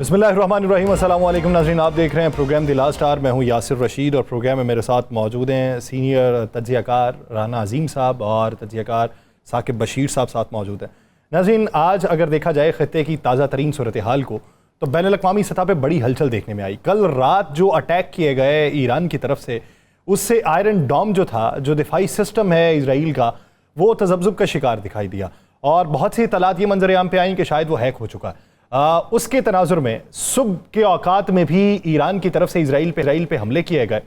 बिस्मिल्लाहिर्रहमानिर्रहीम। अस्सलाम वालेकुम नाज़रीन, आप देख रहे हैं प्रोग्राम द लास्ट आवर। मैं हूं यासिर रशीद और प्रोग्राम में मेरे साथ मौजूद हैं सीनियर तज्ज़ियाकार राना अज़ीम साहब और तज्ज़ियाकार साकिब बशीर साहब साथ मौजूद हैं। नाज़रीन, आज अगर देखा जाए ख़ित्ते की ताज़ा तरीन सूरत हाल को तो बैनुल-अक़वामी सतह पर बड़ी हलचल देखने में आई। कल रात जो अटैक किए गए ईरान की तरफ से, उससे आयरन डोम जो था, जो दिफाई सिस्टम है इसराइल का, वो तज़ब्ज़ुब का शिकार दिखाई दिया और बहुत सी इत्तलात ये मंजर-ए-आम पे आई कि शायद वो हैक हो चुका है। उसके तनाजुर में सुबह के औकात में भी ईरान की तरफ से इसराइल पे हमले किए गए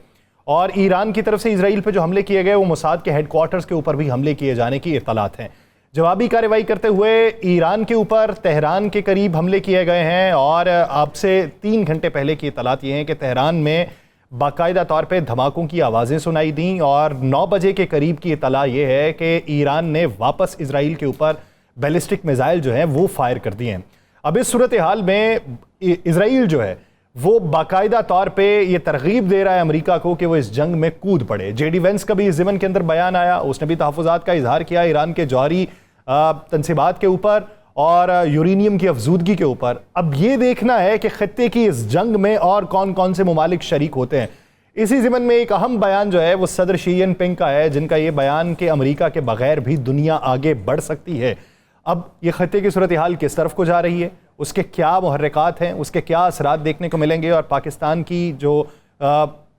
और ईरान की तरफ से इसराइल पे जो हमले किए गए वो मोसाद के हेडक्वार्टर्स के ऊपर भी हमले किए जाने की इत्तलात हैं। जवाबी कार्रवाई करते हुए ईरान के ऊपर तेहरान के करीब हमले किए गए हैं और अब से 3 घंटे पहले की इत्तलात ये हैं कि तेहरान में बाकायदा तौर पर धमाकों की आवाज़ें सुनाई दी और 9 बजे के करीब की इत्तला ये है कि ईरान ने वापस इसराइल के ऊपर बैलिस्टिक मिसाइल जो हैं वो फायर कर दिए हैं। अब इस सूरत हाल में इसराइल जो है वो बाकायदा तौर पे ये तरगीब दे रहा है अमेरिका को कि वो इस जंग में कूद पड़े। जेडी वेंस का भी इस ज़मन के अंदर बयान आया, उसने भी तहफ़्फ़ुज़ात का इजहार किया ईरान के जौहरी तनसीबात के ऊपर और यूरेनियम की अफजूदगी के ऊपर। अब ये देखना है कि ख़ित्ते की इस जंग में और कौन कौन से ममालिक शरीक होते हैं। इसी ज़मन में एक अहम बयान जो है वो सदर शी जिनपिंग का है, जिनका ये बयान कि अमेरिका के बगैर भी दुनिया आगे बढ़ सकती है। अब ये ख़त्ते की सूरत हाल किस तरफ को जा रही है, उसके क्या मुहर्रिकात हैं, उसके क्या असरात देखने को मिलेंगे और पाकिस्तान की जो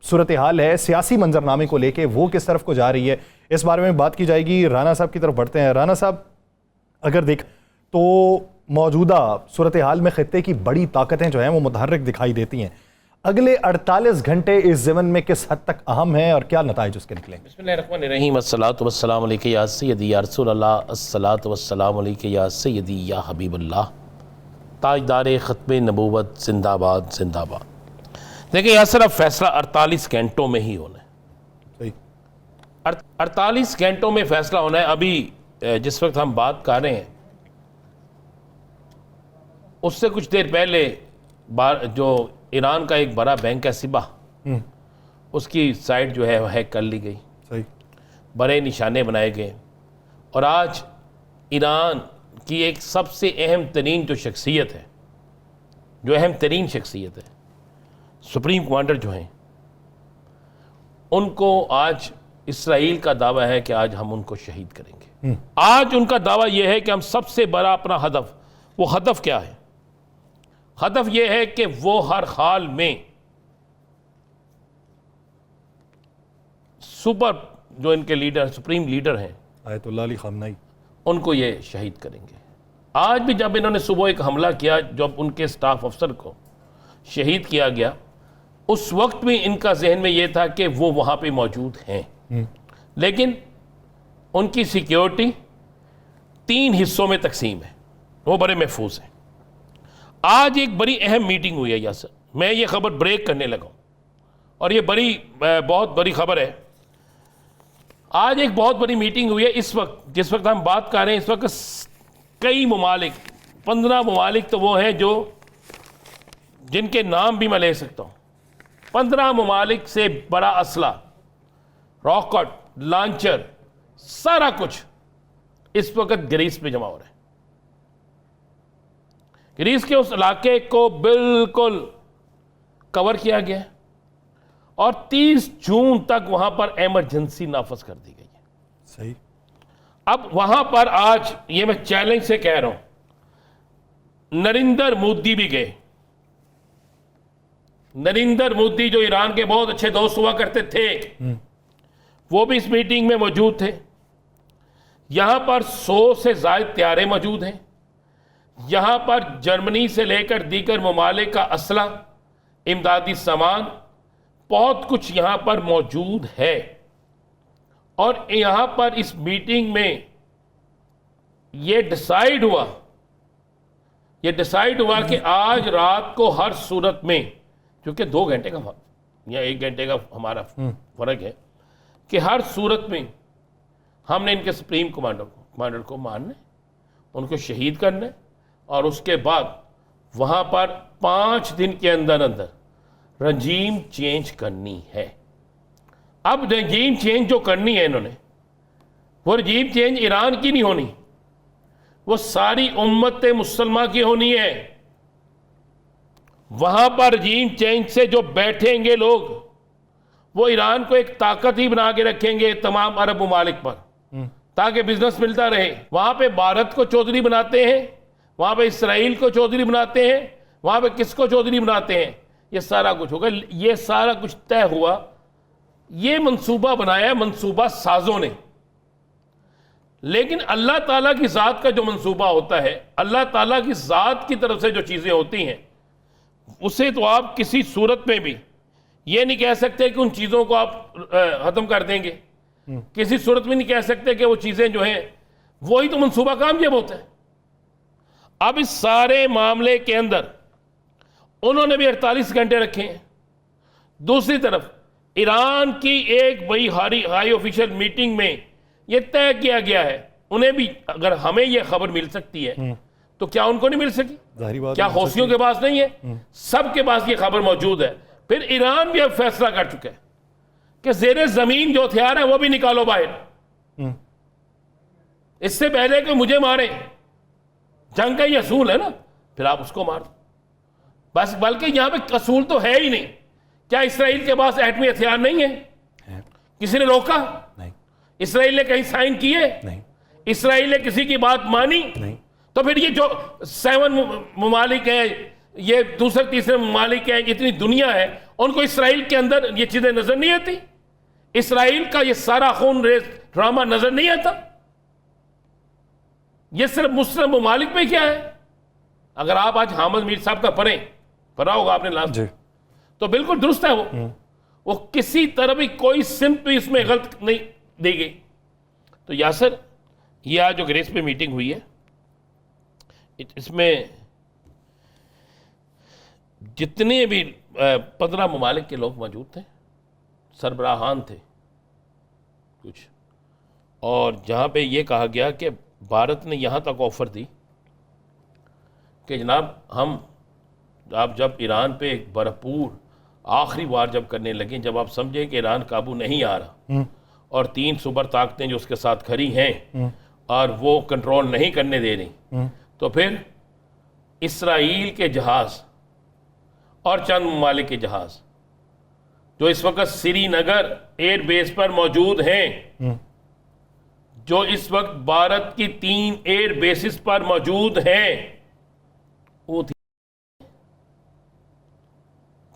सूरत हाल है सियासी मंजरनामे को लेके वो किस तरफ को जा रही है, इस बारे में बात की जाएगी। राना साहब की तरफ बढ़ते हैं। राना साहब, अगर देख तो मौजूदा सूरत हाल में ख़त्ते की बड़ी ताकतें जो हैं वो मुतहर्रिक दिखाई देती हैं। अगले 48 घंटे इस ज़मन में किस हद तक अहम है और क्या नताइज उसके निकलेंगे? बिस्मिल्लाहिर्रहमानिर्रहीम। अस्सलातु वस्सलामु अलैका या सय्यदी या रसूलल्लाह, अस्सलातु वस्सलामु अलैका या सय्यदी या हबीबल्लाह, ताजदार ख़त्मे नबूवत जिंदाबाद जिंदाबाद। देखिए यासर, अब फैसला 48 घंटों में ही होना है। 48 घंटों में फैसला होना है। अभी जिस वक्त हम बात कर रहे हैं उससे कुछ देर पहले जो ईरान का एक बड़ा बैंक है सिबा, उसकी साइट जो है वह हैक कर ली गई। सही। बड़े निशाने बनाए गए और आज ईरान की एक सबसे अहम तरीन जो शख्सियत है, जो अहम तरीन शख्सियत है, सुप्रीम कमांडर जो हैं, उनको आज इसराइल का दावा है कि आज हम उनको शहीद करेंगे। आज उनका दावा यह है कि हम सबसे बड़ा अपना हदफ, वो हदफ क्या है? हदफ यह है कि वो हर हाल में जो इनके लीडर, सुप्रीम लीडर हैं आयतुल्लाह अली ख़ामनेई, उनको ये शहीद करेंगे। आज भी जब इन्होंने सुबह एक हमला किया, जब उनके स्टाफ अफसर को शहीद किया गया, उस वक्त भी इनका जहन में ये था कि वो वहाँ पे मौजूद हैं, लेकिन उनकी सिक्योरिटी 3 हिस्सों में तकसीम है, वो बड़े महफूज हैं। आज एक बड़ी अहम मीटिंग हुई है यासर, मैं ये खबर ब्रेक करने लगा और ये बहुत बड़ी खबर है। आज एक बहुत बड़ी मीटिंग हुई है। इस वक्त जिस वक्त हम बात कर रहे हैं, इस वक्त कई ममालिक, 15 ममालिक तो वो हैं जो जिनके नाम भी मैं ले सकता हूँ। 15 ममालिक से बड़ा असला, रॉकेट लॉन्चर, सारा कुछ इस वक्त ग्रीस में जमा हो रहा है। ग्रीस के उस इलाके को बिल्कुल कवर किया गया है और 30 जून तक वहां पर इमरजेंसी नाफज कर दी गई है। सही। अब वहां पर आज ये मैं चैलेंज से कह रहा हूं, नरेंद्र मोदी भी गए। नरेंद्र मोदी जो ईरान के बहुत अच्छे दोस्त हुआ करते थे, वो भी इस मीटिंग में मौजूद थे। यहां पर 100 से ज्यादा तैयारे मौजूद हैं। यहां पर जर्मनी से लेकर दीगर ममालिक का असला, इमदादी सामान, बहुत कुछ यहां पर मौजूद है। और यहां पर इस मीटिंग में यह डिसाइड हुआ कि आज रात को हर सूरत में, क्योंकि 2 घंटे का या 1 घंटे का हमारा फर्क है, कि हर सूरत में हमने इनके सुप्रीम कमांडर को मारना है, उनको शहीद करना है और उसके बाद वहां पर 5 दिन के अंदर अंदर रजीम चेंज करनी है। अब रजीम चेंज जो करनी है इन्होंने, वो रजीम चेंज ईरान की नहीं होनी, वो सारी उम्मत मुसलमान की होनी है। वहां पर रजीम चेंज से जो बैठेंगे लोग, वो ईरान को एक ताकत ही बना के रखेंगे तमाम अरब ममालिक पर, ताकि बिजनेस मिलता रहे। वहां पे भारत को चौधरी बनाते हैं, वहां पे इसराइल को चौधरी बनाते हैं, वहां पे किसको चौधरी बनाते हैं, ये सारा कुछ होगा। ये सारा कुछ तय हुआ, ये मंसूबा बनाया मंसूबा साजों ने। लेकिन अल्लाह ताला की ज़ात का जो मंसूबा होता है, अल्लाह ताला की ज़ात की तरफ से जो चीज़ें होती हैं, उसे तो आप किसी सूरत में भी ये नहीं कह सकते कि उन चीज़ों को आप ख़त्म कर देंगे। किसी सूरत में नहीं कह सकते कि वो चीज़ें जो हैं वही तो मंसूबा कामयाब होता है। अब इस सारे मामले के अंदर उन्होंने भी 48 घंटे रखे हैं। दूसरी तरफ ईरान की एक बड़ी हाई ऑफिशियल मीटिंग में यह तय किया गया है, उन्हें भी अगर हमें यह खबर मिल सकती है तो क्या उनको नहीं मिल सकी? जाहिर बात, क्या हौसियों के पास नहीं है? सबके पास ये खबर मौजूद है। फिर ईरान भी अब फैसला कर चुका है कि जेरे जमीन जो हथियार है वो भी निकालो बाहर। इससे पहले कि मुझे मारे, जंग का ये असूल है ना, फिर आप उसको मार दो बस। बल्कि यहां पे असूल तो है ही नहीं। क्या इसराइल के पास एटमी हथियार नहीं है? किसी ने रोका? नहीं। इसराइल ने कहीं साइन किए? नहीं। इसराइल ने किसी की बात मानी? नहीं। तो फिर ये जो 7 ममालिक हैं, ये दूसरे तीसरे ममालिक हैं, इतनी दुनिया है, उनको इसराइल के अंदर ये चीजें नजर नहीं आती? इसराइल का ये सारा खून रेस ड्रामा नजर नहीं आता? ये सिर्फ मुस्लिम ममालिक में क्या है? अगर आप आज हामिद मीर साहब का पढ़ा होगा आपने लास्ट, तो बिल्कुल दुरुस्त है वो किसी तरह भी कोई सिम्प भी इसमें गलत नहीं दी गई। तो यासर, ये आज जो ग्रेस पे मीटिंग हुई है, इसमें जितने भी 15 ममालिक के लोग मौजूद थे, सरबराहान थे कुछ, और जहाँ पे ये कहा गया कि भारत ने यहाँ तक ऑफर दी कि जनाब आप जब ईरान पे एक भरपूर आखिरी वार जब करने लगे, जब आप समझे कि ईरान काबू नहीं आ रहा और 3 सुपर ताकतें जो उसके साथ खड़ी हैं और वो कंट्रोल नहीं करने दे रही, तो फिर इसराइल के जहाज़ और चंद ममालिक के जहाज़ जो इस वक्त श्रीनगर एयर बेस पर मौजूद हैं, जो इस वक्त भारत की 3 एयर बेसिस पर मौजूद हैं, वो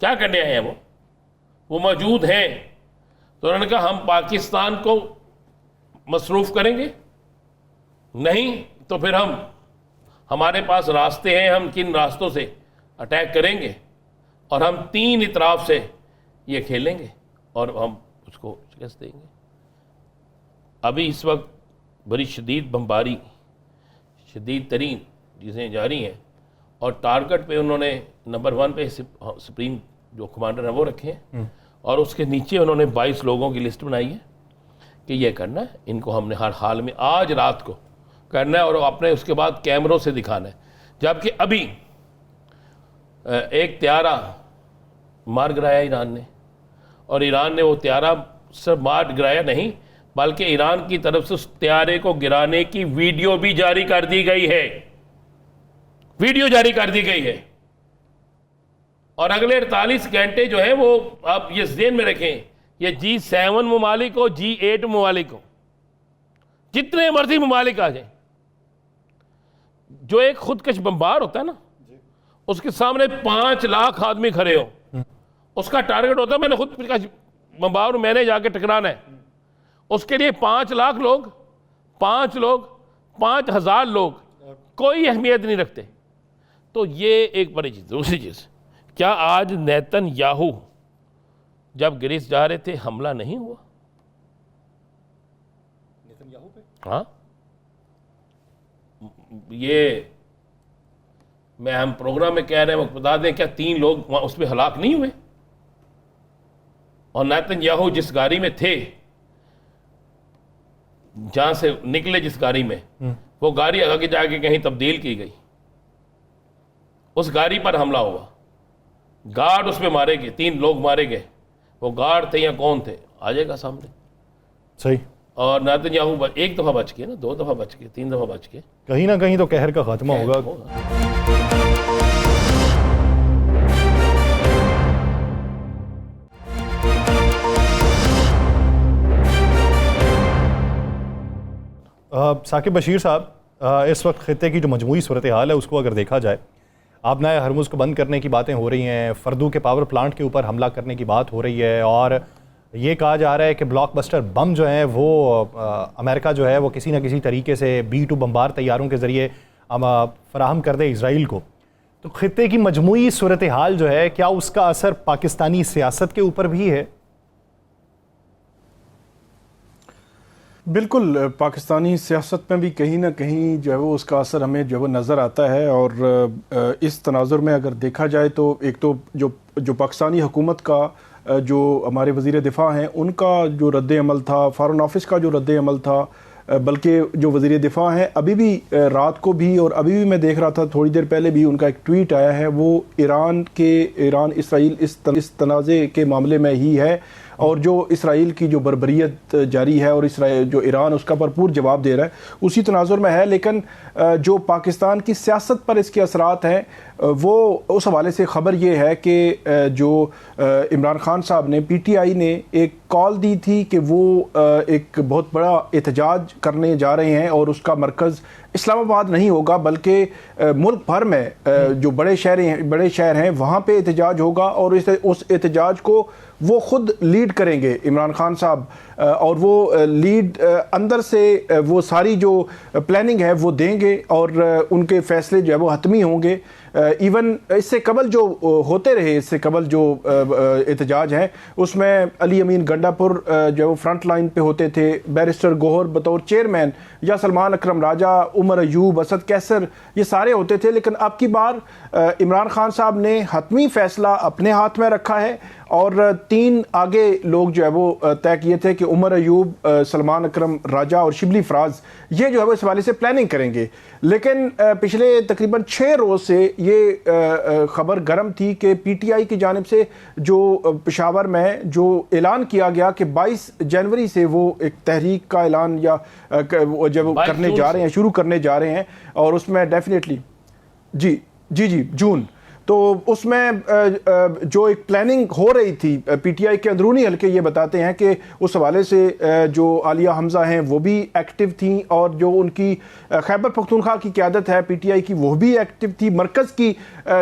क्या करने आए हैं? वो मौजूद हैं। तो उन्होंने कहा हम पाकिस्तान को मसरूफ करेंगे नहीं, तो फिर हमारे पास रास्ते हैं, हम किन रास्तों से अटैक करेंगे और हम 3 इतराफ से ये खेलेंगे और हम उसको शिकस्त देंगे। अभी इस वक्त बड़ी शदीद बमबारी, शदीद तरीन चीज़ें जारी हैं और टारगेट पे उन्होंने नंबर 1 पे सुप्रीम जो कमांडर हैं वो रखे हैं और उसके नीचे उन्होंने 22 लोगों की लिस्ट बनाई है कि ये करना है, इनको हमने हर हाल में आज रात को करना है और अपने उसके बाद कैमरों से दिखाना है। जबकि अभी एक त्यारा मार गिराया ईरान ने, और ईरान ने वो त्यारा सिर्फ मार गिराया नहीं, बल्कि ईरान की तरफ से उस त्यारे को गिराने की वीडियो भी जारी कर दी गई है। वीडियो जारी कर दी गई है और अगले 48 घंटे जो है वो आप ये ज़हन में रखें, ये G7 ममालिक हो, G8 ममालिक हो, जितने मर्जी ममालिक आ जाए, जो एक खुदकश बमबार होता है ना, उसके सामने 5 लाख आदमी खड़े हो, उसका टारगेट होता है मैंने खुद बमबार मैंने जाके टकराना है, उसके लिए 5 लाख लोग, 5 लोग, 5000 लोग कोई अहमियत नहीं रखते। तो ये एक बड़ी चीज़। दूसरी चीज़, क्या आज नेतन्याहू जब ग्रीस जा रहे थे हमला नहीं हुआ? नेतन्याहू पे? हाँ, ये हम प्रोग्राम में कह रहे हैं, बता दें क्या 3 लोग उस पर हलाक नहीं हुए? और नेतन्याहू जिस गाड़ी में थे, जहां से निकले जिस गाड़ी में, वो गाड़ी आगे जाके कहीं तब्दील की गई, उस गाड़ी पर हमला हुआ, गार्ड उसमें मारे गए, 3 लोग मारे गए। वो गार्ड थे या कौन थे आ जाएगा सामने। सही। और नेतन्याहू 1 दफ़ा बच के ना, 2 दफ़ा बच के, 3 दफ़ा बच के, कहीं ना कहीं तो कहर का खात्मा होगा। साकिब बशीर साहब, इस वक्त ख़ित्ते की जो मजमूई सूरत हाल है उसको अगर देखा जाए, आप नए हरमुज़ को बंद करने की बातें हो रही हैं, फर्दू के पावर प्लांट के ऊपर हमला करने की बात हो रही है, और ये कहा जा रहा है कि ब्लॉकबस्टर बम जो हैं वो अमेरिका जो है वो किसी न किसी तरीके से B-2 बम्बार तैयारों के ज़रिए फ़राहम कर दे इसराइल को। तो ख़ित्ते की मजमूई सूरत हाल जो है, क्या उसका असर पाकिस्तानी सियासत के ऊपर भी है? बिल्कुल, पाकिस्तानी सियासत में भी कहीं ना कहीं जो है वो उसका असर हमें जो है वो नज़र आता है। और इस तनाजुर में अगर देखा जाए तो एक तो जो पाकिस्तानी हुकूमत का जो हमारे वज़ीर दिफ़ा हैं उनका जो रद्द अमल था, फ़ॉरेन ऑफिस का जो रद्द अमल था, बल्कि जो वज़ीर दिफ़ा हैं अभी भी रात को भी और अभी भी मैं देख रहा था थोड़ी देर पहले भी उनका एक ट्वीट आया है, वो ईरान इसराइल इस तनाज़े के मामले में ही है, और जो इसराइल की जो बर्बरियत जारी है और इसराइल जो ईरान उसका भरपूर जवाब दे रहा है उसी तनाजुर में है। लेकिन जो पाकिस्तान की सियासत पर इसके असरात हैं वो उस हवाले से ख़बर ये है कि जो इमरान खान साहब ने PTI ने एक कॉल दी थी कि वो एक बहुत बड़ा एहतजाज करने जा रहे हैं और उसका मरकज़ इस्लामाबाद नहीं होगा बल्कि मुल्क भर में जो बड़े शहर हैं वहाँ पे एहतजाज होगा, और उस एहतजाज को वो खुद लीड करेंगे इमरान खान साहब, और वो लीड अंदर से वो सारी जो प्लानिंग है वो देंगे और उनके फैसले जो है वो हतमी होंगे। इवन इससे कबल जो होते रहे, इससे कबल जो एहतजाज हैं उसमें अली अमीन गंडापुर जो फ्रंट लाइन पे होते थे, बैरिस्टर गोहर बतौर चेयरमैन, या सलमान अकरम राजा, उमर अयूब, असद कैसर, ये सारे होते थे। लेकिन अब की बार इमरान खान साहब ने हतमी फैसला अपने हाथ में रखा है और 3 आगे लोग जो है वो तय किए थे कि उमर अयूब, सलमान अकरम राजा और शिबली फराज, ये जो है वो इस वाले से प्लानिंग करेंगे। लेकिन पिछले तकरीबन 6 रोज़ से ये खबर गर्म थी कि PTI की जानिब से जो पेशावर में जो ऐलान किया गया कि 22 जनवरी से वो एक तहरीक का ऐलान या जब करने जा रहे हैं, शुरू करने जा रहे हैं, और उसमें डेफिनेटली जी जून, तो उसमें जो एक प्लानिंग हो रही थी PTI के अंदरूनी हल्के ये बताते हैं कि उस हवाले से जो आलिया हमजा हैं वो भी एक्टिव थी, और जो उनकी खैबर पख्तूनख्वा की क़यादत है PTI की वो भी एक्टिव थी, मरकज़ की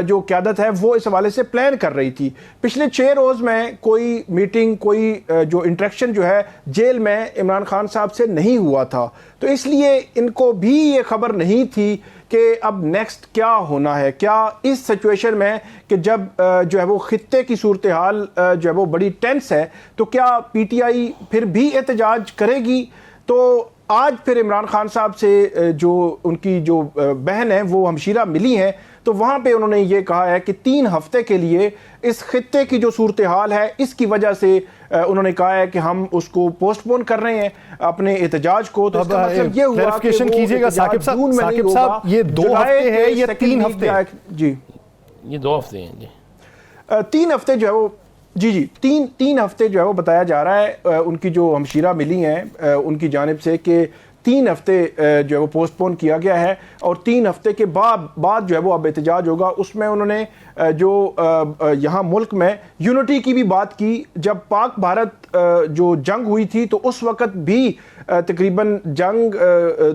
जो क़यादत है वो इस हवाले से प्लान कर रही थी। पिछले 6 रोज़ में कोई मीटिंग, कोई जो इंटरेक्शन जो है जेल में इमरान खान साहब से नहीं हुआ था, तो इसलिए इनको भी ये खबर नहीं थी कि अब नेक्स्ट क्या होना है। क्या इस सिचुएशन में कि जब जो है वो खित्ते की सूरत हाल जो है वो बड़ी टेंस है, तो क्या PTI फिर भी एहतजाज करेगी? तो आज फिर इमरान खान साहब से जो उनकी जो बहन है वो हमशीरा मिली हैं, तो वहाँ पे उन्होंने ये कहा है कि 3 हफ्ते के लिए इस खित्ते की जो सूरत हाल है इसकी वजह से उन्होंने कहा है कि हम उसको पोस्टपोन कर रहे हैं अपने एहतजाज को। तो इसका मतलब ये हुआ कि कीजिएगा साकिब साहब, ये 2 हफ्ते है या 3 हफ्ते? जी, ये 2 हफ्ते हैं जी। 3 हफ्ते जो है वो तीन हफ्ते जो है वो बताया जा रहा है। उनकी जो हमशीरा मिली हैं उनकी जानिब से कि 3 हफ्ते जो है वो पोस्टपोन किया गया है, और 3 हफ्ते के बाद जो है वो अब एहतजाज होगा। उसमें उन्होंने जो यहाँ मुल्क में यूनिटी की भी बात की। जब पाक भारत जो जंग हुई थी तो उस वक़्त भी तकरीबन जंग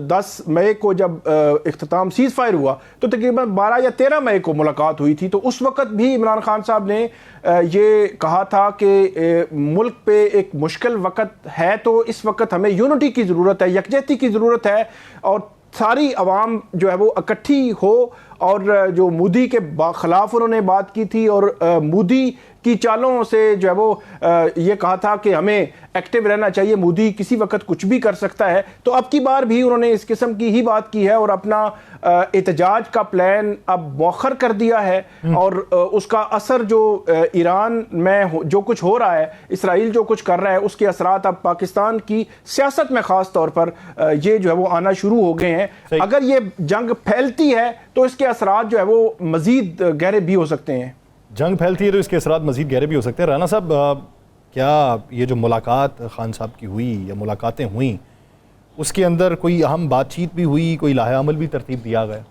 10 मई को जब इख्तिताम सीज़ फायर हुआ तो तकरीबन 12 या 13 मई को मुलाकात हुई थी। तो उस वक़्त भी इमरान खान साहब ने ये कहा था कि मुल्क पे एक मुश्किल वक़्त है, तो इस वक़्त हमें यूनिटी की ज़रूरत है, यकजहती की ज़रूरत है, और सारी आवाम जो है वो इकट्ठी हो। और जो मोदी के खिलाफ उन्होंने बात की थी, और मोदी की चालों से जो है वो ये कहा था कि हमें एक्टिव रहना चाहिए, मोदी किसी वक्त कुछ भी कर सकता है। तो अब की बार भी उन्होंने इस किस्म की ही बात की है और अपना एहतजाज का प्लान अब मौखर कर दिया है। और उसका असर जो ईरान में जो कुछ हो रहा है, इसराइल जो कुछ कर रहा है, उसके असरात अब पाकिस्तान की सियासत में ख़ास तौर पर ये जो है वो आना शुरू हो गए हैं। अगर ये जंग फैलती है तो इसके असरात जो है वो मज़ीद गहरे भी हो सकते हैं। जंग फैलती है तो इसके असरात मज़ीद गहरे भी हो सकते हैं। राना साहब, क्या ये जो मुलाकात खान साहब की हुई या मुलाकातें हुई उसके अंदर कोई अहम बातचीत भी हुई, कोई लाहे अमल भी तरतीब दिया गया?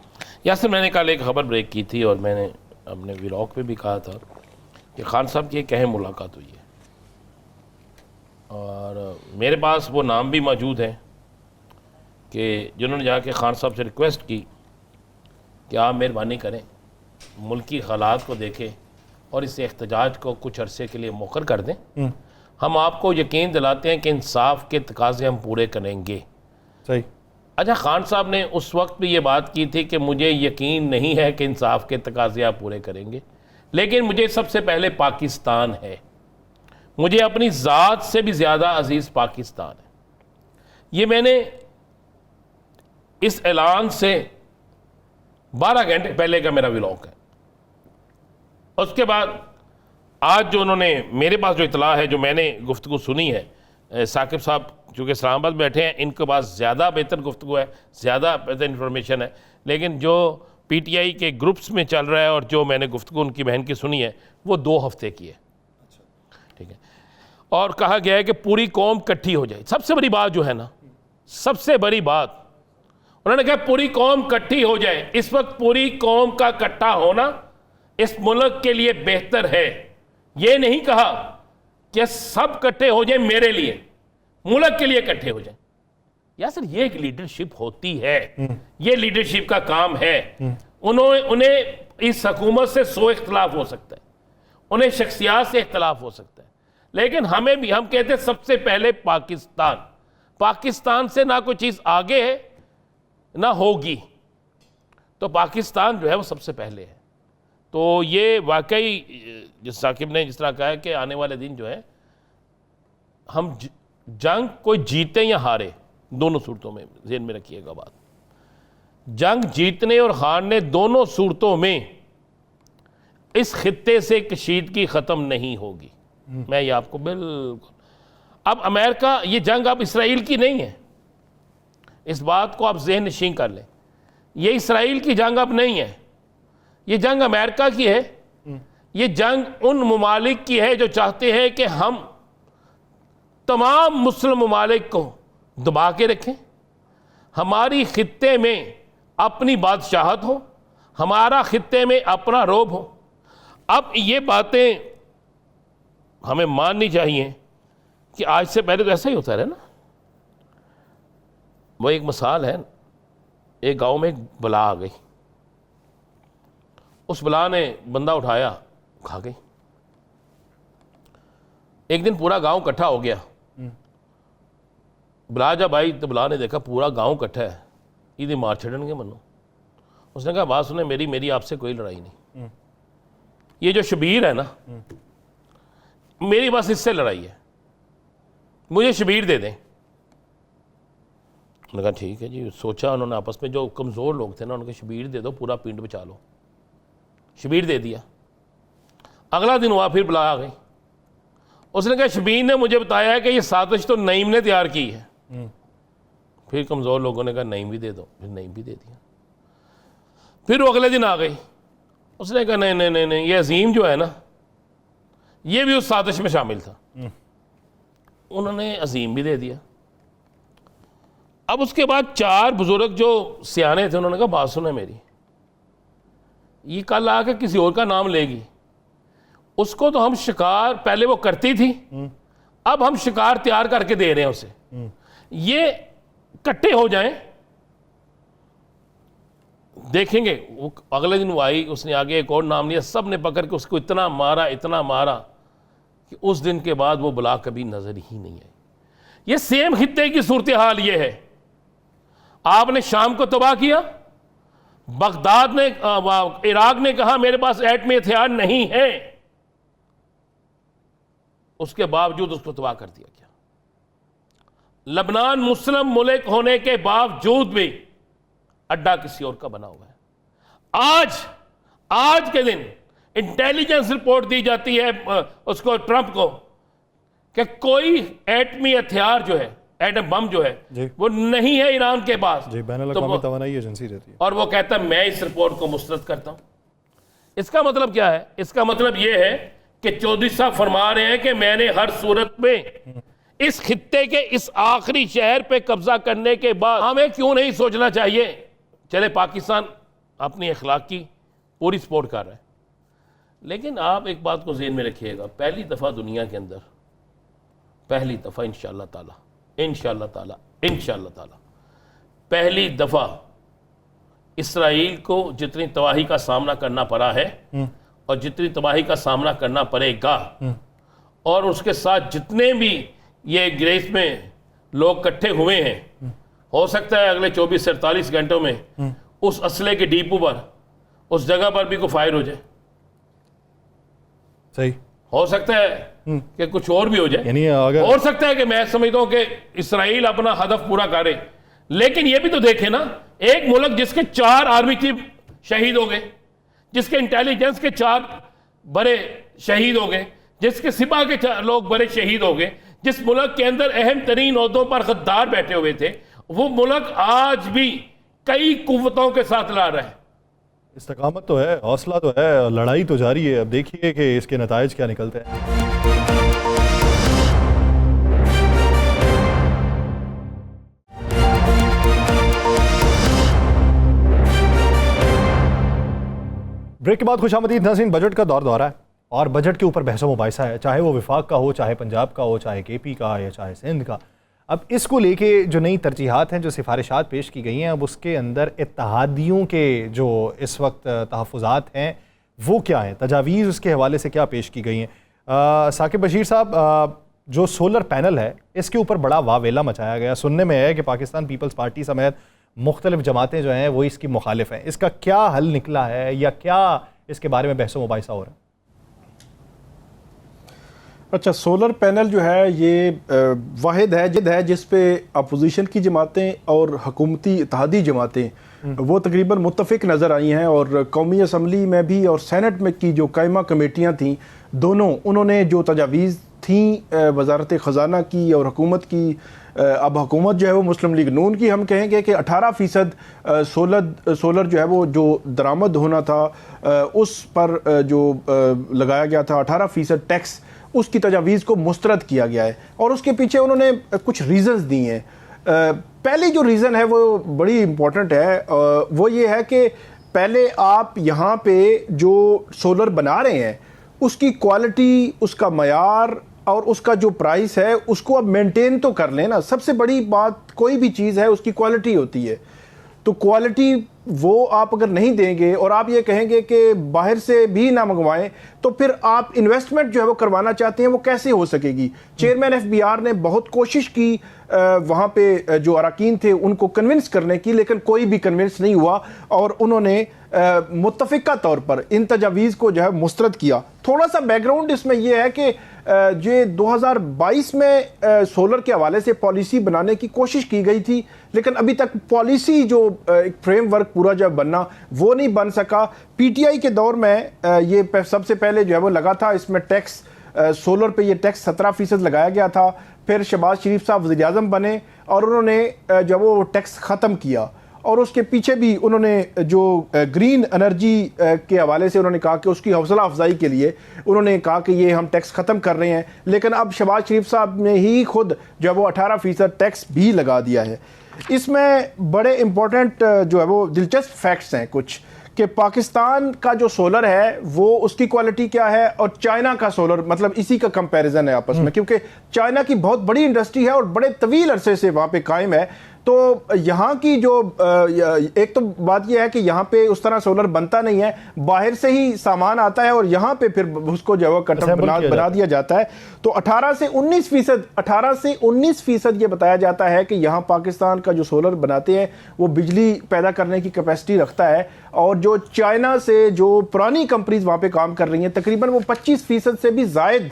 यासिर, मैंने कल एक खबर ब्रेक की थी और मैंने अपने व्लॉग पे भी कहा था कि खान साहब की एक अहम मुलाकात हुई है, और मेरे पास वो नाम भी मौजूद है कि जिन्होंने जाके खान साहब से रिक्वेस्ट की कि आप मेहरबानी करें, मुल्की हालात को देखें और इस एहतजाज को कुछ अरसे के लिए मौखर कर दें, हम आपको यकीन दिलाते हैं कि इंसाफ के तकाजे हम पूरे करेंगे। सही। अच्छा, खान साहब ने उस वक्त भी ये बात की थी कि मुझे यकीन नहीं है कि इंसाफ के तकाजे आप पूरे करेंगे, लेकिन मुझे सबसे पहले पाकिस्तान है, मुझे अपनी ज़ात से भी ज़्यादा अजीज़ पाकिस्तान है। ये मैंने इस ऐलान से 12 घंटे पहले का मेरा व्लॉग है। उसके बाद आज जो उन्होंने, मेरे पास जो इतला है, जो मैंने गुफ्तगू सुनी है, साकिब साहब चूँकि इस्लामाबाद बैठे हैं, इनके पास ज़्यादा बेहतर गुफ्तगू है, ज़्यादा बेहतर इन्फॉर्मेशन है, लेकिन जो PTI के ग्रुप्स में चल रहा है और जो मैंने गुफ्तगू उनकी बहन की सुनी है वो 2 हफ्ते की है। ठीक है। और कहा गया है कि पूरी कौम इकट्ठी हो जाए। सबसे बड़ी बात जो है ना, सबसे बड़ी बात उन्होंने कहा पूरी कौम इकट्ठी हो जाए। इस वक्त पूरी कौम का इकट्ठा होना इस मुल्क के लिए बेहतर है। ये नहीं कहा कि सब इकट्ठे हो जाए मेरे लिए, मुल्क के लिए इकट्ठे हो जाए। या सर, ये एक लीडरशिप होती है, ये लीडरशिप का काम है। उन्हें इस हुकूमत से 100 इख्तलाफ हो सकता है, उन्हें शख्सियात से इख्तलाफ हो सकता है, लेकिन हमें भी, हम कहते हैं सबसे पहले पाकिस्तान, पाकिस्तान से ना कोई चीज़ आगे है ना होगी, तो पाकिस्तान जो है वो सबसे पहले है। तो ये वाकई जिस साकिब ने जिस तरह कहा है कि आने वाले दिन जो है हम जंग कोई जीते या हारे, दोनों सूरतों में ज़हन में रखिएगा बात, जंग जीतने और हारने दोनों सूरतों में इस खित्ते से कशीदगी ख़त्म नहीं होगी। मैं ये आपको बिल्कुल, अब अमेरिका, ये जंग अब इसराइल की नहीं है, इस बात को आप ज़हन नशीं कर लें। ये इसराइल की जंग अब नहीं है, ये जंग अमेरिका की है। ये जंग उन ममालिक की है जो चाहते हैं कि हम तमाम मुस्लिम ममालिक को दबा के रखें, हमारी खित्ते में अपनी बादशाहत हो, हमारा खित्ते में अपना रोब हो। अब ये बातें हमें माननी चाहिए कि आज से पहले तो ऐसा ही होता रहा ना। वो एक मिसाल है, एक गांव में एक बला आ गई, उस बला ने बंदा उठाया, खा गई। एक दिन पूरा गांव इकट्ठा हो गया, बला जब आई तो बला ने देखा पूरा गांव इकट्ठा है, इधर मार छड़नगे मनो। उसने कहा बात सुने, मेरी आपसे कोई लड़ाई नहीं, ये जो शबीर है ना, मेरी बस इससे लड़ाई है, मुझे शबीर दे दें। उन्होंने कहा ठीक है जी। सोचा उन्होंने आपस में, जो कमज़ोर लोग थे ना, उनके शबीर दे दो, पूरा पिंड बचा लो। शबीर दे दिया। अगला दिन हुआ, फिर बुला आ गई। उसने कहा शबीर ने मुझे बताया है कि ये साजिश तो नईम ने तैयार की है। फिर कमज़ोर लोगों ने कहा नईम भी दे दो, फिर नईम भी दे दिया। फिर वो अगले दिन आ गई, उसने कहा नहीं नहीं नहीं नहीं, ये अजीम जो है ना, ये भी उस साजिश में शामिल था। उन्होंने अजीम भी दे दिया। अब उसके बाद 4 बुजुर्ग जो सियाने थे, उन्होंने कहा बात सुने मेरी, ये कल आकर किसी और का नाम लेगी, उसको तो हम शिकार, पहले वो करती थी, अब हम शिकार तैयार करके दे रहे हैं उसे, ये इकट्ठे हो जाएं, देखेंगे। वो अगले दिन वो आई, उसने आगे एक और नाम लिया, सब ने पकड़ के उसको इतना मारा कि उस दिन के बाद वो बला कभी नजर ही नहीं आई। ये सेम खित्ते की सूरत हाल ये है। आपने शाम को तबाह किया, बगदाद ने, इराक ने कहा मेरे पास एटमी हथियार नहीं है, उसके बावजूद उसको तबाह कर दिया गया। लबनान मुस्लिम मुल्क होने के बावजूद भी अड्डा किसी और का बना हुआ है। आज के दिन इंटेलिजेंस रिपोर्ट दी जाती है उसको, ट्रंप को, कि कोई एटमी हथियार जो है, एटम बम जो है, वो नहीं है ईरान के पास। बैनुल-अक़वामी तवानाई एजेंसी रहती है, और वो कहता है मैं इस रिपोर्ट को मुस्तरद करता हूं। इसका मतलब क्या है? इसका मतलब यह है कि चौधरी साहब फरमा रहे हैं कि मैंने हर सूरत में इस खित्ते के इस आखिरी शहर पे कब्जा करने के बाद हमें क्यों नहीं सोचना चाहिए, चले पाकिस्तान अपनी अखलाक की पूरी सपोर्ट कर रहा है, लेकिन आप एक बात को ज़हन में रखिएगा, पहली दफ़ा दुनिया के अंदर, पहली दफ़ा इंशाअल्लाह ताला पहली दफ़ा इसराइल को जितनी तबाही का सामना करना पड़ा है और जितनी तबाही का सामना करना पड़ेगा और उसके साथ जितने भी ये ग्रेस में लोग इकट्ठे हुए हैं, हो सकता है अगले 24 से 48 घंटों में उस असले के डिपो पर, उस जगह पर भी कोई फायर हो जाए। सही, हो सकता है कि कुछ और भी हो जाए, यानी अगर हो सकता है कि मैं समझता हूं कि इसराइल अपना हदफ पूरा करे। लेकिन यह भी तो देखे ना, एक मुल्क जिसके 4 आर्मी चीफ शहीद हो गए, जिसके इंटेलिजेंस के 4 बड़े शहीद हो गए, जिसके सिपा के 4 लोग बड़े शहीद हो गए, जिस मुल्क के अंदर अहम तरीन ओहदों पर गद्दार बैठे हुए थे, वो मुल्क आज भी कई कुव्वतों के साथ लड़ रहा है। इस्तकामत तो है, हौसला तो है, लड़ाई तो जारी है। अब देखिए कि इसके नताइज क्या निकलते हैं। ब्रेक के बाद खुशामदीद नाज़रीन, बजट का दौर दौरा है और बजट के ऊपर बहस मुबाहिसा है, चाहे वो विफाक का हो, चाहे पंजाब का हो, चाहे केपी का या चाहे सिंध का। अब इसको लेके जो नई तरजीहात हैं, जो सिफारिशात पेश की गई हैं, अब उसके अंदर इत्तहादियों के जो इस वक्त तहफ़्फ़ुज़ात हैं वो क्या हैं, तजावीज़ उसके हवाले से क्या पेश की गई हैं। साकिब बशीर साहब, जो सोलर पैनल है इसके ऊपर बड़ा वावेला मचाया गया, सुनने में है कि पाकिस्तान पीपल्स पार्टी समेत मुख्तलिफ जमातें जो हैं वो इसकी मुखालिफ हैं। इसका क्या हल निकला है या क्या इसके बारे में बहस मुबाहिसा हो रहा है? अच्छा, सोलर पैनल जो है ये वाहिद है जिस पे अपोजिशन की जमातें और हुकूमती इत्तेहादी जमातें वो तकरीबन मुत्तफिक नज़र आई हैं। और कौमी असम्बली में भी और सेनेट में की जो कायमा कमेटियाँ थीं, दोनों उन्होंने जो तजावीज़ थी वजारत ख़जाना की और हुकूमत की, अब हुकूमत जो है वो मुस्लिम लीग नून की, हम कहेंगे कि 18% सोलर जो है वो जो दरामद होना था उस पर जो लगाया गया था 18% टैक्स, उसकी तजावीज़ को मुस्तरद किया गया है। और उसके पीछे उन्होंने कुछ रीज़न्स दी हैं। पहली जो रीज़न है वो बड़ी इम्पोर्टेंट है, वो ये है कि पहले आप यहाँ पे जो सोलर बना रहे हैं उसकी क्वालिटी, उसका मयार और उसका जो प्राइस है उसको अब मेंटेन तो कर लें ना। सबसे बड़ी बात कोई भी चीज़ है उसकी क्वालिटी होती है, तो क्वालिटी वो आप अगर नहीं देंगे और आप ये कहेंगे कि बाहर से भी ना मंगवाएं, तो फिर आप इन्वेस्टमेंट जो है वो करवाना चाहते हैं वो कैसे हो सकेगी। चेयरमैन FBR ने बहुत कोशिश की वहाँ पे जो अरकान थे उनको कन्विंस करने की, लेकिन कोई भी कन्विंस नहीं हुआ और उन्होंने मुत्तफ़िका तौर पर इन तजावीज़ को जो है मुस्तरद किया। थोड़ा सा बैकग्राउंड इसमें यह है कि जो 2022 में सोलर के हवाले से पॉलिसी बनाने की कोशिश की गई थी, लेकिन अभी तक पॉलिसी जो एक फ्रेमवर्क पूरा जब बनना वो नहीं बन सका। PTI के दौर में ये सबसे पहले जो है वो लगा था, इसमें टैक्स सोलर पे ये टैक्स 17% लगाया गया था। फिर शहबाज शरीफ साहब वज़ीर आज़म बने और उन्होंने जब वो टैक्स ख़त्म किया, और उसके पीछे भी उन्होंने जो ग्रीन एनर्जी के हवाले से उन्होंने कहा कि उसकी हौसला अफजाई के लिए उन्होंने कहा कि ये हम टैक्स ख़त्म कर रहे हैं। लेकिन अब शहबाज शरीफ साहब ने ही खुद जो है वो 18% टैक्स भी लगा दिया है। इसमें बड़े इम्पोर्टेंट जो है वो दिलचस्प फैक्ट्स हैं कुछ, कि पाकिस्तान का जो सोलर है वो उसकी क्वालिटी क्या है और चाइना का सोलर, मतलब इसी का कंपैरिजन है आपस में, क्योंकि चाइना की बहुत बड़ी इंडस्ट्री है और बड़े तवील अरसे से वहाँ पे कायम है। तो यहाँ की जो एक तो बात यह है कि यहाँ पे उस तरह सोलर बनता नहीं है, बाहर से ही सामान आता है और यहाँ पे फिर उसको जो है कटर बना दिया जाता है। तो 18 से 19% ये बताया जाता है कि यहाँ पाकिस्तान का जो सोलर बनाते हैं वो बिजली पैदा करने की कैपेसिटी रखता है। और जो चाइना से जो पुरानी कंपनीज वहाँ पे काम कर रही हैं तकरीबन वो 25% से भी ज़ायद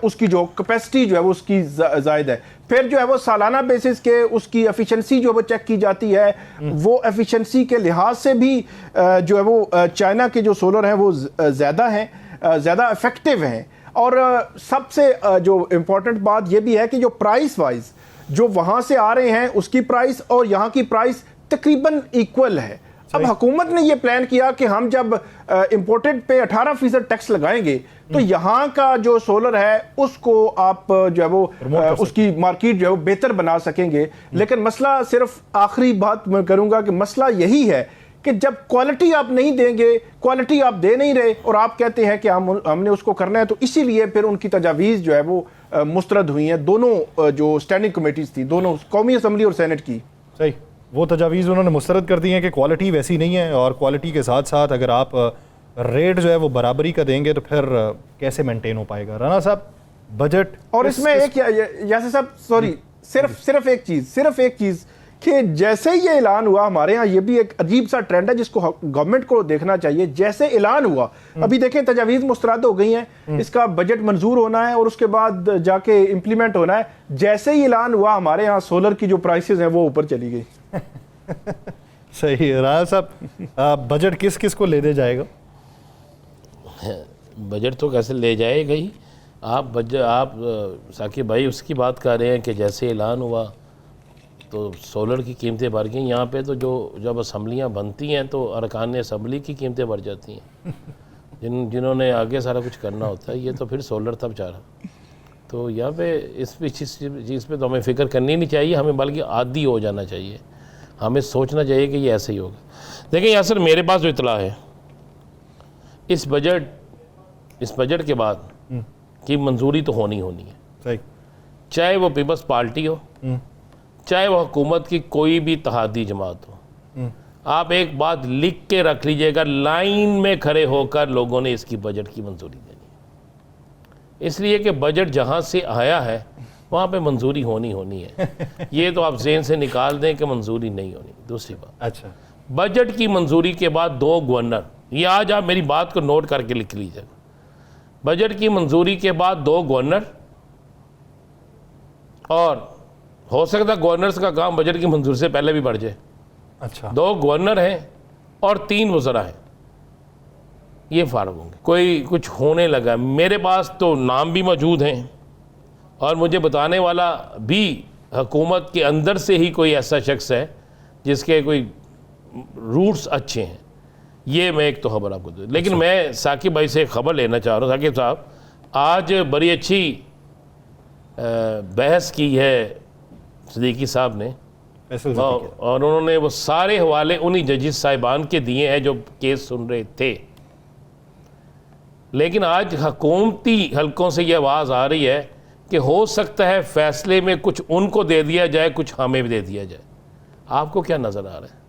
उसकी जो कैपेसिटी जो है वो उसकी ज़ायद है। फिर जो है वो सालाना बेसिस के उसकी एफिशिएंसी जो है वो चेक की जाती है, वो एफिशिएंसी के लिहाज से भी जो है वो चाइना के जो सोलर हैं वो ज़्यादा हैं, ज़्यादा इफेक्टिव हैं। और सबसे जो इम्पोर्टेंट बात ये भी है कि जो प्राइस वाइज जो वहाँ से आ रहे हैं उसकी प्राइस और यहाँ की प्राइस तकरीबन इक्वल है। अब हुकूमत ने ये प्लान किया कि हम जब इंपोर्टेड पे 18% टैक्स लगाएंगे तो यहाँ का जो सोलर है उसको आप जो है वो उसकी मार्केट जो है वो बेहतर बना सकेंगे। लेकिन मसला, सिर्फ आखिरी बात मैं करूँगा कि मसला यही है कि जब क्वालिटी आप नहीं देंगे, क्वालिटी आप दे नहीं रहे और आप कहते हैं कि हमने उसको करना है, तो इसीलिए फिर उनकी तजावीज़ जो है वो मुस्तरद हुई हैं। दोनों जो स्टैंडिंग कमेटीज़ थी, दोनों कौमी असम्बली और सेनेट की। सही, वो तजावीज़ उन्होंने मुस्तरद कर दी हैं कि क्वालिटी वैसी नहीं है, और क्वालिटी के साथ साथ अगर आप रेट जो है वो बराबरी का देंगे तो फिर कैसे मेंटेन हो पाएगा। राना साहब, बजट और इसमें एक यासिर साहब सॉरी, सिर्फ एक चीज़ कि जैसे ही ये ऐलान हुआ, हमारे यहाँ ये भी एक अजीब सा ट्रेंड है जिसको गवर्नमेंट को देखना चाहिए। जैसे ऐलान हुआ, अभी देखें तजावीज़ मुस्तरद हो गई हैं, इसका बजट मंजूर होना है और उसके बाद जाके इम्प्लीमेंट होना है। जैसे ही ऐलान हुआ, हमारे यहाँ सोलर की जो प्राइसेस हैं वो ऊपर चली गई। सही है। राना साहब, बजट किस किस को ले दे जाएगा? बजट तो कैसे ले जाएगा ही। आप साकिब भाई उसकी बात कर रहे हैं कि जैसे ऐलान हुआ तो सोलर की कीमतें बढ़ गई। यहाँ पे तो जब असम्बलियाँ बनती हैं तो अरकान असम्बली की कीमतें बढ़ जाती हैं, जिन्होंने आगे सारा कुछ करना होता है। ये तो फिर सोलर था बेचारा। तो यहाँ पे इस चीज़ पे तो हमें फ़िक्र करनी नहीं चाहिए, हमें बल्कि आदी हो जाना चाहिए। हमें सोचना चाहिए कि ये ऐसे ही होगा। देखिए यासर, मेरे पास जो इतला है, इस बजट के बाद की मंजूरी तो होनी है। सही। चाहे वो पीपल्स पार्टी हो, चाहे वो हुकूमत की कोई भी तहादी जमात हो। आप एक बात लिख के रख लीजिएगा, लाइन में खड़े होकर लोगों ने इसकी बजट की मंजूरी देनी है। इसलिए कि बजट जहाँ से आया है वहाँ पे मंजूरी होनी है। ये तो आप ज़हन से निकाल दें कि मंजूरी नहीं होनी। दूसरी बात, अच्छा, बजट की मंजूरी के बाद 2 गवर्नर, ये आज आप मेरी बात को नोट करके लिख लीजिएगा। बजट की मंजूरी के बाद 2 गवर्नर, और हो सकता है गवर्नर्स का काम बजट की मंजूरी से पहले भी बढ़ जाए। अच्छा, 2 गवर्नर हैं और 3 वज़रा हैं, ये फारग होंगे। कोई कुछ होने लगा, मेरे पास तो नाम भी मौजूद हैं और मुझे बताने वाला भी हुकूमत के अंदर से ही कोई ऐसा शख्स है जिसके कोई रूट्स अच्छे हैं। ये मैं एक तो खबर आपको दूँ। लेकिन मैं साकिब भाई से खबर लेना चाह रहा हूँ। साकिब साहब, आज बड़ी अच्छी बहस की है सिद्दीकी साहब ने, और उन्होंने वो सारे हवाले उन्हीं जजिस साहिबान के दिए हैं जो केस सुन रहे थे। लेकिन आज हुकूमती हलकों से ये आवाज़ आ रही है कि हो सकता है फैसले में कुछ उनको दे दिया जाए, कुछ हमें भी दे दिया जाए। आपको क्या नज़र आ रहा है?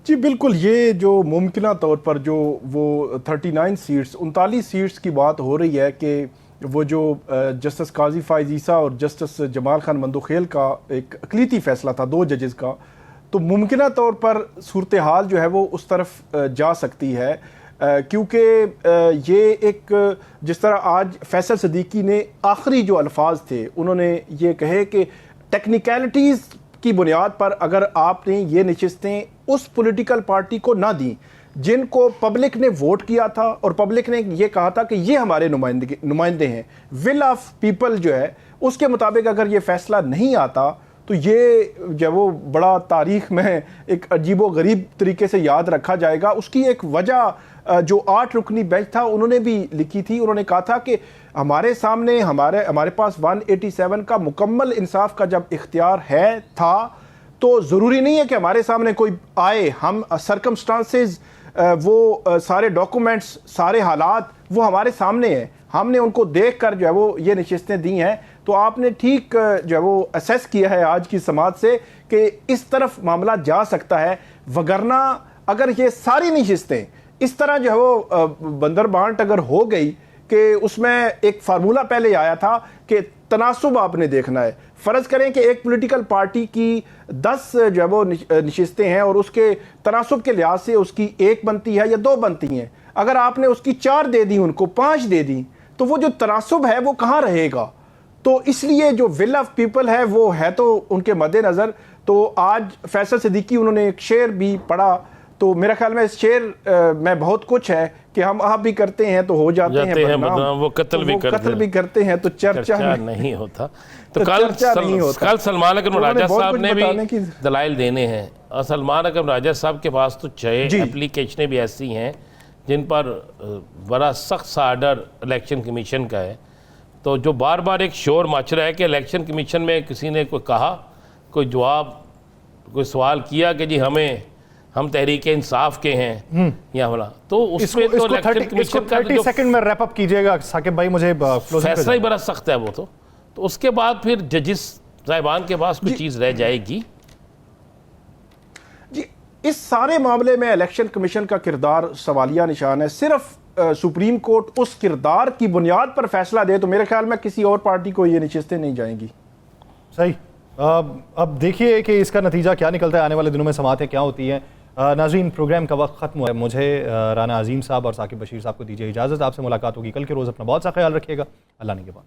जी बिल्कुल, ये जो मुमकिना तौर पर जो वो 39 सीट्स 39 सीट्स की बात हो रही है कि वो जो जस्टिस काजी फाइज ईसा और जस्टिस जमाल खान मंदोखेल का एक अक़लीती फ़ैसला था 2 जजेस का, तो मुमकिना तौर पर सूरत हाल जो है वो उस तरफ जा सकती है। क्योंकि ये एक, जिस तरह आज फैसल सिद्दीकी ने आखिरी जो अल्फाज थे उन्होंने ये कहे कि टेक्निकलिटीज़ की बुनियाद पर अगर आपने ये नशिस्तें उस पॉलिटिकल पार्टी को ना दी जिनको पब्लिक ने वोट किया था और पब्लिक ने ये कहा था कि ये हमारे नुमाइंदे हैं, विल ऑफ पीपल जो है उसके मुताबिक अगर ये फैसला नहीं आता तो ये जब वो बड़ा तारीख में एक अजीबो गरीब तरीके से याद रखा जाएगा। उसकी एक वजह जो 8 रुकनी बेंच था उन्होंने भी लिखी थी। उन्होंने कहा था कि हमारे सामने हमारे पास 187 का मुकम्मल इंसाफ का जब इख्तियार है था तो ज़रूरी नहीं है कि हमारे सामने कोई आए, हम सर्कमस्टांसेस वो सारे डॉक्यूमेंट्स सारे हालात वो हमारे सामने हैं, हमने उनको देख कर जो है वो ये नशिस्तें दी हैं। तो आपने ठीक जो है वो असेस किया है आज की समाज से कि इस तरफ मामला जा सकता है। वगरना अगर ये सारी नशिस्तें इस तरह जो है वो बंदर बांट अगर हो गई कि उसमें एक फार्मूला पहले आया था कि तनासुब आपने देखना है। फ़र्ज़ करें कि एक पॉलिटिकल पार्टी की 10 जो है वो नशिस्तें हैं और उसके तनासुब के लिहाज से उसकी 1 बनती है या 2 बनती हैं। अगर आपने उसकी 4 दे दी, उनको 5 दे दी, तो वो जो तनासुब है वो कहाँ रहेगा? तो इसलिए जो विल ऑफ पीपल है वो है तो उनके मद्देनज़र। तो आज फैसल सिद्दीकी उन्होंने एक शेर भी पढ़ा, तो मेरा ख्याल में इस शेर में बहुत कुछ है कि हम आप भी करते हैं तो हो जाते हैं बदनाम, वो कत्ल भी करते हैं तो चर्चा नहीं होता। तो कल सलमान अकरम राजा साहब ने भी दलाइल देने हैं, और सलमान अकरम राजा साहब के पास तो 6 एप्लीकेशनें भी ऐसी हैं जिन पर बड़ा सख्त सा आर्डर इलेक्शन कमीशन का है। तो जो बार बार एक शोर मच रहा है कि इलेक्शन कमीशन में किसी ने कोई कहा, कोई जवाब, कोई सवाल किया कि जी हम तहरीक इंसाफ के हैं या वाला, तो उसमें तो इलेक्शन कमीशन का 30 सेकंड में रैप अप कीजिएगा साकिब भाई, मुझे फैसला ही बड़ा सख्त है वो। तो उसके बाद फिर जजिस साहिबान के पास कोई चीज़ रह जाएगी? जी, इस सारे मामले में इलेक्शन कमीशन का किरदार सवालिया निशान है। सिर्फ सुप्रीम कोर्ट उस किरदार की बुनियाद पर फैसला दे तो मेरे ख्याल में किसी और पार्टी को ये नशिस्तें नहीं जाएंगी। सही। अब देखिए कि इसका नतीजा क्या निकलता है, आने वाले दिनों में समातें क्या होती हैं। नाज़रीन, प्रोग्राम का वक्त ख़त्म हुआ है। मुझे राना अजीम साहब और साकिब बशीर साहब को दीजिए इजाज़त। आपसे मुलाकात होगी कल के रोज़। अपना बहुत सा ख्याल रखिएगा। अल्लाह ने के बाद।